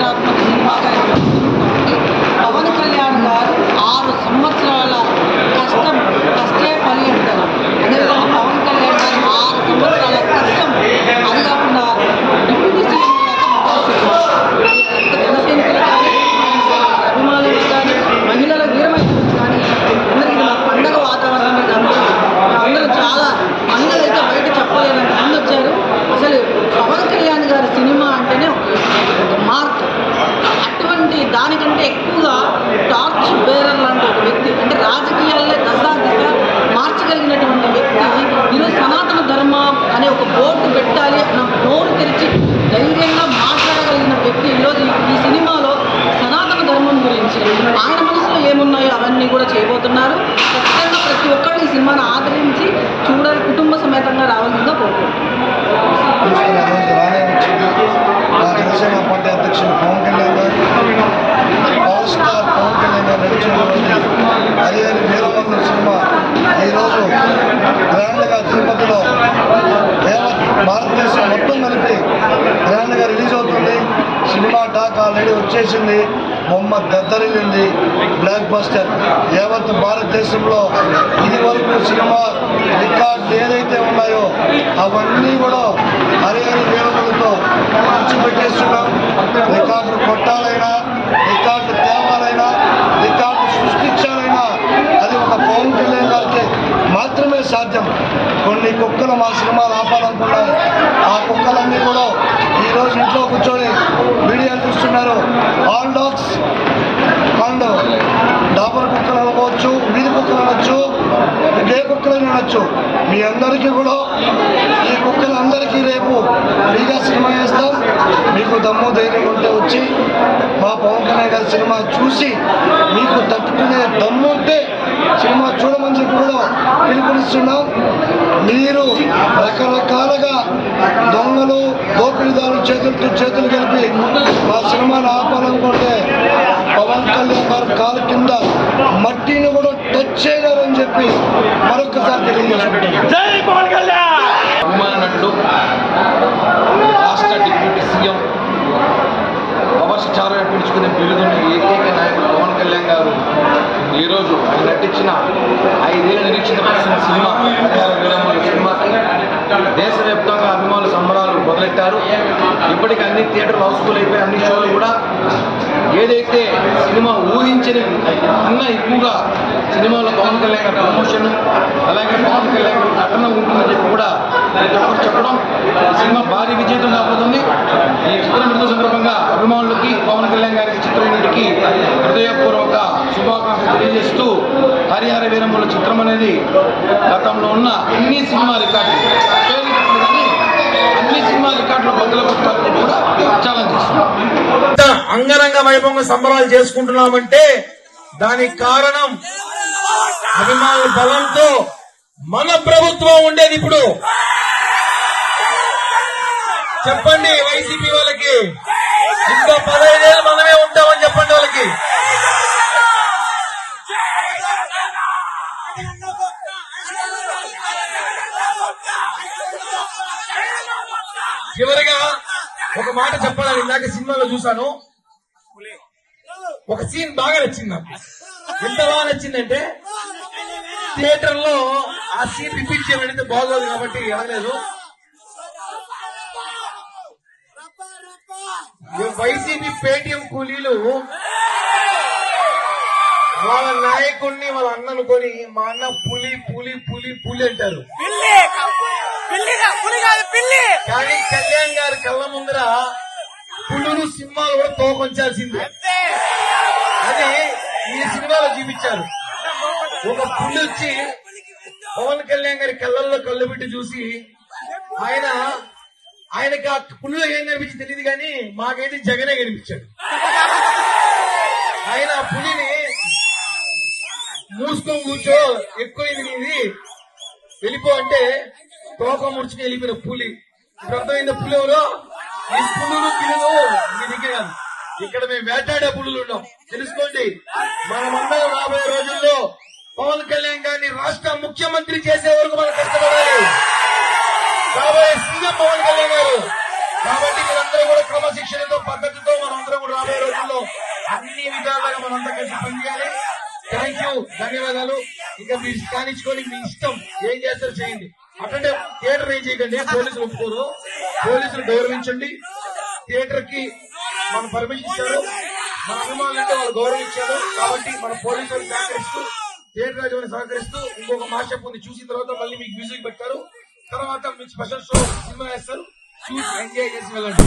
చారిత్రాత్మక సినిమాగా పవన్ కళ్యాణ్ గారు 6 సంవత్సరాల కష్టే ఫలి అంటారు. అదేవిధంగా పవన్ కళ్యాణ్ గారు 6 సంవత్సరాల కష్టం, అది కాకుండా డిప్యూటీ సీఎం జనసైనికులు కానీ, అభిమానులు కానీ, మహిళల వీరమైనలు కానీ అందరికీ మా పండగ వాతావరణమే కాబట్టి అందరూ చాలా పండుగ అయితే బయట చెప్పలేనంత మంది వచ్చారు. అసలు పవన్ కళ్యాణ్ గారి సినిమా అంటేనే ఒక మార్క్. అటువంటి దానికంటే ఎక్కువగా టార్చ్ బేరర్ లాంటి ఒక వ్యక్తి, అంటే రాజకీయాల్లో దశ మార్చగలిగినటువంటి వ్యక్తి ఈరోజు సనాతన ధర్మం అనే ఒక బోర్డు పెట్టాలి అన్న నోరు తెరిచి ధైర్యంగా మాట్లాడగలిగిన వ్యక్తి ఈరోజు ఈ సినిమాలో సనాతన ధర్మం గురించి ఆయన మనసులో ఏమున్నాయో అవన్నీ కూడా చేయబోతున్నారు. ఖచ్చితంగా ప్రతి ఒక్కరు ఈ సినిమాను ఆదరించి చూడాలి, కుటుంబ సమేతంగా రావాల్సిందిగా కోరుకుంటున్నారు. జనసేన పార్టీ అధ్యక్షుడు పవన్ కళ్యాణ్ గారు, పవర్ స్టార్ పవన్ కళ్యాణ్ గారు నడిచినటువంటి హరిహర వీరమల్లు సినిమా ఈరోజు గ్రాండ్గా తిరుపతిలో భారతదేశం మొత్తం కలిపి గ్రాండ్గా రిలీజ్ అవుతుంది. సినిమా టాక్ ఆల్రెడీ వచ్చేసింది, బొమ్మ దద్దరిల్లింది, బ్లాక్ బస్టర్. యావత్ భారతదేశంలో ఇది వరకు సినిమా రికార్డులు ఏదైతే ఉన్నాయో అవన్నీ కూడా హరిహర వీరమల్లుతో విడిచిపెట్టేస్తున్నాం. రికార్డులు కొట్టాలైనా, రికార్డులు తేవాలైనా, రికార్డు సృష్టించాలైనా అది ఒక పవన్ కళ్యాణ్ గారికి మాత్రమే సాధ్యం. కొన్ని కుక్కలు మా సినిమాలు ఆపాలనుకున్నాయి, ఆ కుక్కలన్నీ కూడా ఈరోజు ఇంట్లో కూర్చొని వీడియోలు చూస్తున్నారు. ఆల్ డాగ్స్ అండ్ డాబర్ కుక్కలు అనవచ్చు, వీధి కుక్కలు అనొచ్చు, ఏ కుక్కలని అనొచ్చు. మీ అందరికీ కూడా ఈ కుక్కలందరికీ రేపు ఫ్రీగా సినిమా వేస్తాం. మీకు దమ్ము ధైర్యం ఉంటే వచ్చి మా పవన్ కళ్యాణ్ గారి సినిమా చూసి మీకు తట్టుకునే దమ్ము ఉంటే సినిమా చూడమని చెప్పి కూడా పిలుపునిస్తున్నాం. మీరు రకరకాలుగా దొంగలు దోపిడీదారులు చేతులు కలిపి మా సినిమాను ఆపాలనుకుంటే పవన్ కళ్యాణ్ గారు కాలు కింద మట్టిని కూడా టచ్ చేయలేరని చెప్పి మరొకసారి తెలియజేసుకుంటాం. అభిమానులు రాష్ట్ర డిప్యూటీ సీఎం పవర్ స్టార్ పిలుచుకునే బిరుదున్న ఏకైక నాయకుడు పవన్ కళ్యాణ్ గారు ఈరోజు ఆయన నటించిన 5 ఏళ్ల నిరీక్షిత సినిమా హరిహర వీరమల్లు సినిమాకి దేశవ్యాప్తంగా అభిమానులు సంబరాలు మొదలెట్టారు. ఇప్పటికీ అన్ని థియేటర్లు హౌస్ఫుల్ అయిపోయి అన్ని షోలు కూడా ఏదైతే సినిమా ఊహించని అన్నా ఎక్కువగా సినిమాలో పవన్ కళ్యాణ్ గారి ప్రమోషన్, అలాగే పవన్ కళ్యాణ్ గారి నటన ఉంటుందని చెప్పి కూడా ప్రతి ఒక్కరు చెప్పడం ఈ సినిమా భారీ విజేతం కాబోతుంది. ఈ చిత్ర విడుదల సందర్భంగా అభిమానులకి, పవన్ కళ్యాణ్ గారికి, చిత్ర యూనిట్కి హృదయపూర్వక శుభాకాంక్షలు తెలియజేస్తూ హరిహర వీరమల్లు చిత్రం అనేది గతంలో ఉన్న అన్ని సినిమా రికార్డులు కానీ అన్ని సినిమా రికార్డులు బదులు కొట్టాలని కూడా ఛాలెంజ్ చేస్తున్నాం. అంగరంగ వైభవంగా సంబరాలు చేసుకుంటున్నామంటే దానికి కారణం అభిమానుల బలంతో మన ప్రభుత్వం ఉండేది. ఇప్పుడు చెప్పండి వైసీపీ వాళ్ళకి, ఇంకా 15 ఏళ్ళు మనమే ఉంటామని చెప్పండి వాళ్ళకి. చివరిగా ఒక మాట చెప్పాలని ఇందాక సినిమాలో చూశాను, ఒక సీన్ బాగా నచ్చింది నాకు. ఎంత బాగా నచ్చిందంటే థియేటర్ లో ఆ సీన్ రిపీట్ చేయడం బాగోదు కాబట్టి అనలేదు. వైసీపీ పేటీఎం కూలీలు వాళ్ళ నాయకుడిని వాళ్ళ అన్న అనుకొని మా అన్న పులి పులి పులి పులి అంటారు. కానీ కళ్యాణ్ గారి కళ్ళ ముందర పులులు సినిమాలు కూడా తోకొంచాల్సిందే. అది ఈ సినిమాలో చూపించారు. ఒక పులి వచ్చి పవన్ కళ్యాణ్ గారి కళ్ళల్లో కళ్ళు పెట్టి చూసి ఆయనకి ఆ పులిలో ఏం కనిపించి తెలియదు కానీ మాకైతే జగనే కనిపించాడు. ఆయన ఆ పులిని మూసుకొని కూర్చో, ఎక్కువైంది నీది వెళ్ళిపో అంటే తోక ముడుచుకు వెళ్ళిపోయిన పులి. ఇప్పుడు అర్థమైంది పులిలో ఈ పులులు పిల్లలు మీ దగ్గర కాదు, ఇక్కడ మేము వేటాడే పులులు ఉన్నాం తెలుసుకోండి. మనమందరం రాబోయే రోజుల్లో పవన్ కళ్యాణ్ గారిని రాష్ట్ర ముఖ్యమంత్రి చేసే వరకు మనం కష్టపడాలి. రాబోయే సీఎం పవన్ కళ్యాణ్ గారు. కాబట్టి మీరందరూ కూడా క్రమశిక్షణతో పద్ధతితో మనందరం కూడా ధన్యవాదాలు. ఇంకా మీరు స్కానించుకొని మీ ఇష్టం ఏం చేస్తారో చేయండి. అట్లంటే థియేటర్ ఏం చేయకండి, పోలీసులు ఒప్పుకోరు. పోలీసులు గౌరవించండి. థియేటర్ కి మన పర్మిషన్ ఇచ్చారు, మన అభిమానులు అంటే వాళ్ళు గౌరవించారు. కాబట్టి మన పోలీసులు సహకరిస్తూ, థియేటర్ రాజుని సహకరిస్తూ ఇంకొక మాస్టర్ ఉంది చూసిన తర్వాత మళ్ళీ మీకు మ్యూజిక్ పెడతారు. తర్వాత మీకు స్పెషల్ షో సినిమా వేస్తారు, చూసి ఎంజాయ్ చేసి వెళ్ళండి.